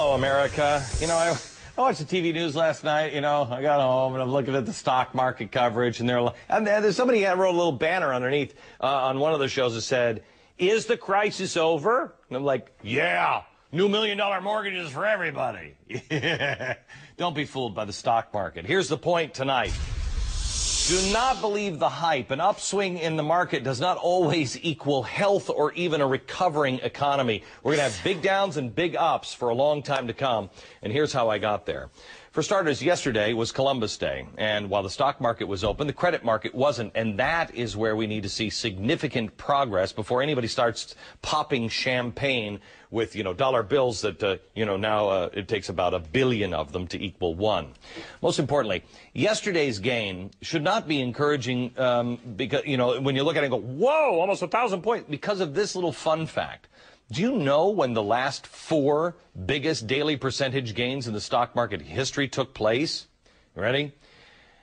Hello, America. You know, I watched the TV news last night. You know, I got home and I'm looking at the stock market coverage, and there's somebody wrote a little banner underneath on one of the shows that said, "Is the crisis over?" And I'm like, "Yeah, new $1 million mortgages for everybody." Don't be fooled by the stock market. Here's the point tonight. Do not believe the hype. An upswing in the market does not always equal health or even a recovering economy. We're going to have big downs and big ups for a long time to come. And here's how I got there. For starters, yesterday was Columbus Day. And while the stock market was open, the credit market wasn't. And that is where we need to see significant progress before anybody starts popping champagne with, dollar bills that, now it takes about 1 billion of them to equal one. Most importantly, yesterday's gain should not be encouraging because, when you look at it and go, whoa, almost 1,000 points, because of this little fun fact. Do you know when the last 4 biggest daily percentage gains in the stock market history took place? You ready?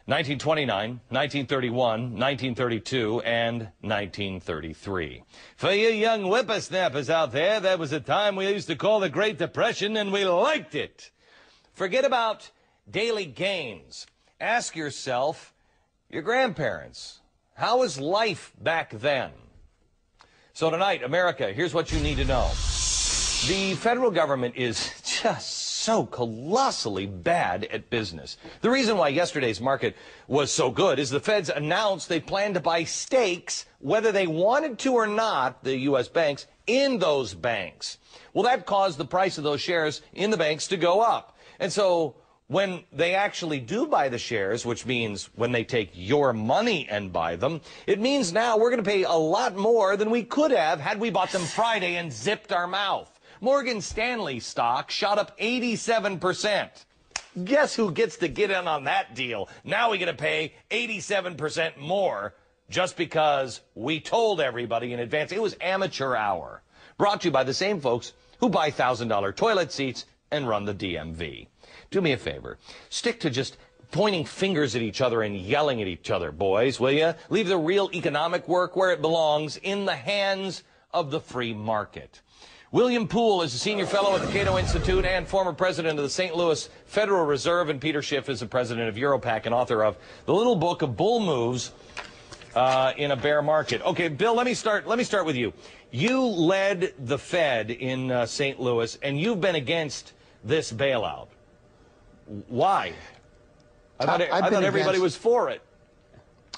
1929, 1931, 1932, and 1933. For you young whippersnappers out there, that was a time we used to call the Great Depression, and we liked it. Forget about daily gains. Ask yourself, your grandparents, how was life back then? So tonight, America, here's what you need to know. The federal government is just so colossally bad at business. The reason why yesterday's market was so good is the feds announced they plan to buy stakes, whether they wanted to or not, the U.S. banks, in those banks. Well, that caused the price of those shares in the banks to go up. And so when they actually do buy the shares, which means when they take your money and buy them, it means now we're going to pay a lot more than we could have had we bought them Friday and zipped our mouth. Morgan Stanley stock shot up 87%. Guess who gets to get in on that deal? Now we got to pay 87% more just because we told everybody in advance. It was amateur hour. Brought to you by the same folks who buy $1,000 toilet seats and run the DMV. Do me a favor. Stick to just pointing fingers at each other and yelling at each other, boys, will you? Leave the real economic work where it belongs, in the hands of the free market. William Poole is a senior fellow at the Cato Institute and former president of the St. Louis Federal Reserve, and Peter Schiff is the president of Europac and author of The Little Book of Bull Moves in a Bear Market. Okay, Bill, let me start with you. You led the Fed in St. Louis, and you've been against this bailout. Why? I thought everybody was for it.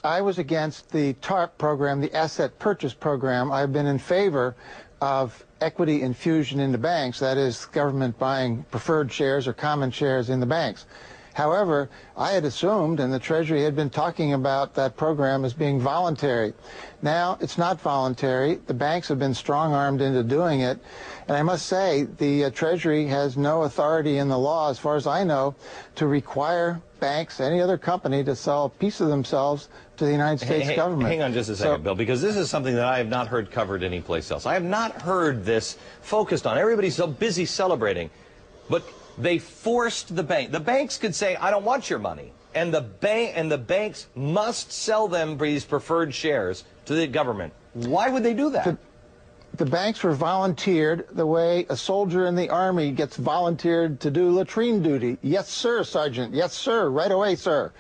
I was against the TARP program, the Asset Purchase Program. I've been in favor of equity infusion into banks, that is, government buying preferred shares or common shares in the banks. However, I had assumed, and the Treasury had been talking about that program as being voluntary. Now, it's not voluntary. The banks have been strong-armed into doing it. And I must say, the Treasury has no authority in the law, as far as I know, to require banks, any other company, to sell a piece of themselves to the United States government. Hang on just a second, Bill, because this is something that I have not heard covered anyplace else. I have not heard this focused on. Everybody's so busy celebrating. But they forced the bank. The banks could say, I don't want your money. And the banks must sell them these preferred shares to the government. Why would they do that? The banks were volunteered the way a soldier in the Army gets volunteered to do latrine duty. Yes, sir, Sergeant. Yes, sir. Right away, sir.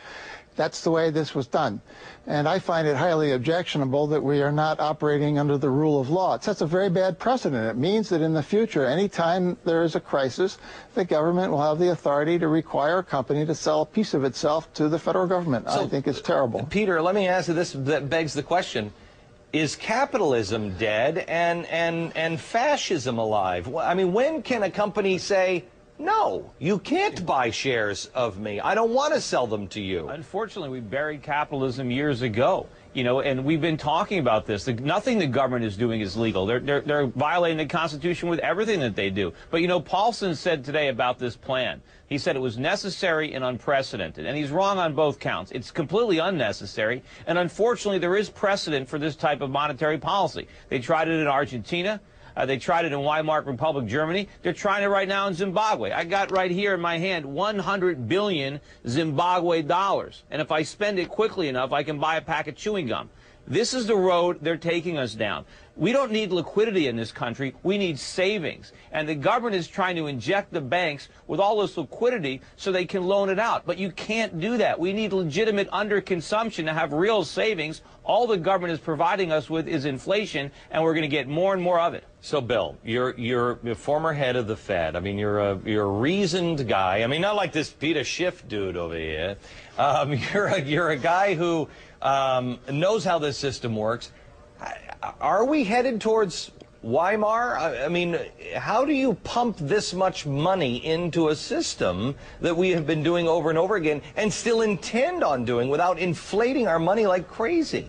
That's the way this was done. And I find it highly objectionable that we are not operating under the rule of law. It sets a very bad precedent. It means that in the future, anytime there is a crisis, the government will have the authority to require a company to sell a piece of itself to the federal government. So, I think it's terrible. Peter, let me ask you this, that begs the question. Is capitalism dead and fascism alive? I mean, when can a company say, no, you can't buy shares of me. I don't want to sell them to you. Unfortunately, we buried capitalism years ago. And we've been talking about this. Nothing the government is doing is legal. They're violating the Constitution with everything that they do. But, Paulson said today about this plan, he said it was necessary and unprecedented. And he's wrong on both counts. It's completely unnecessary. And unfortunately, there is precedent for this type of monetary policy. They tried it in Argentina. They tried it in Weimar Republic, Germany. They're trying it right now in Zimbabwe. I got right here in my hand 100 billion Zimbabwe dollars. And if I spend it quickly enough, I can buy a pack of chewing gum. This is the road they're taking us down. We don't need liquidity in this country. We need savings. And the government is trying to inject the banks with all this liquidity so they can loan it out. But you can't do that. We need legitimate underconsumption to have real savings. All the government is providing us with is inflation, and we're going to get more and more of it. So, Bill, you're the former head of the Fed. I mean, you're a reasoned guy. I mean, not like this Peter Schiff dude over here. You're a guy who knows how this system works. Are we headed towards Weimar? I mean, how do you pump this much money into a system that we have been doing over and over again and still intend on doing without inflating our money like crazy?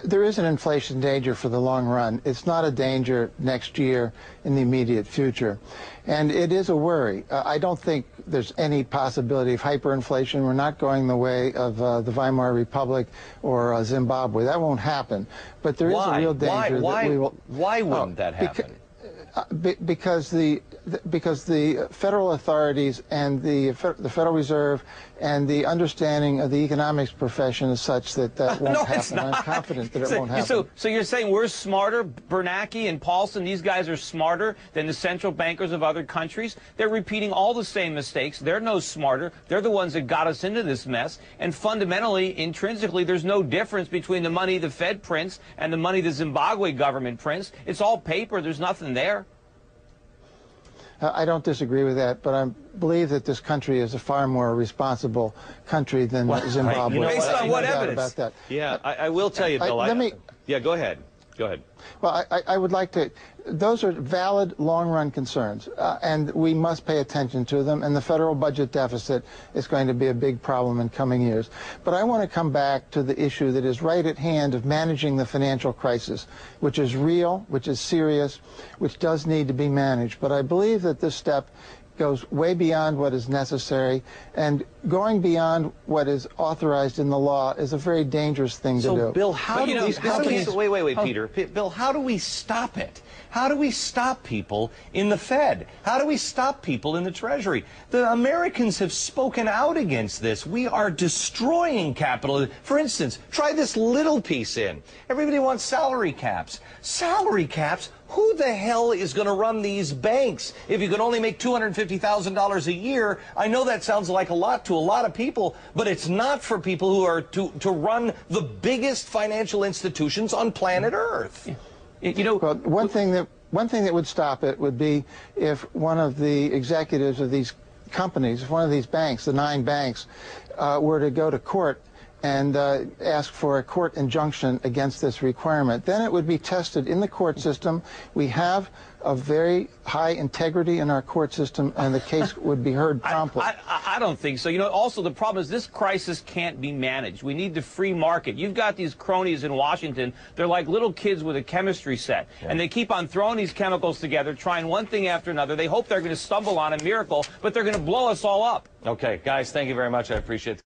There is an inflation danger for the long run. It's not a danger next year in the immediate future. And it is a worry. I don't think there's any possibility of hyperinflation. We're not going the way of the Weimar Republic or Zimbabwe. That won't happen. But there is a real danger that we will... Why wouldn't that happen? Because the federal authorities and the Federal Reserve and the understanding of the economics profession is such that that won't happen. I'm confident that it won't happen. So you're saying we're smarter, Bernanke and Paulson, these guys are smarter than the central bankers of other countries? They're repeating all the same mistakes. They're no smarter. They're the ones that got us into this mess. And fundamentally, intrinsically, there's no difference between the money the Fed prints and the money the Zimbabwe government prints. It's all paper. There's nothing there. I don't disagree with that, but I believe that this country is a far more responsible country than Zimbabwe. You know, based on what evidence? About that. Yeah, I will tell you, Bill. Yeah, go ahead. Go ahead. Well, I would like to, those are valid long-run concerns, and we must pay attention to them, and the federal budget deficit is going to be a big problem in coming years. But I want to come back to the issue that is right at hand of managing the financial crisis, which is real, which is serious, which does need to be managed. But I believe that this step goes way beyond what is necessary, and going beyond what is authorized in the law is a very dangerous thing to do. So, Bill, how do we, wait, Peter. Bill, how do we stop it? How do we stop people in the Fed? How do we stop people in the Treasury? The Americans have spoken out against this. We are destroying capital. For instance, try this little piece in. Everybody wants salary caps. Salary caps? Who the hell is going to run these banks if you can only make $250,000 a year? I know that sounds like a lot to a lot of people, but it's not for people who are to run the biggest financial institutions on planet Earth. You know, well, one thing that would stop it would be if one of the executives of these companies, if one of these banks, the 9 banks, were to go to court and ask for a court injunction against this requirement. Then it would be tested in the court system. We have a very high integrity in our court system, and the case would be heard promptly. I don't think so. You know, also the problem is this crisis can't be managed. We need the free market. You've got these cronies in Washington. They're like little kids with a chemistry set, and they keep on throwing these chemicals together, trying one thing after another. They hope they're going to stumble on a miracle, but they're going to blow us all up. Okay, guys, thank you very much. I appreciate it.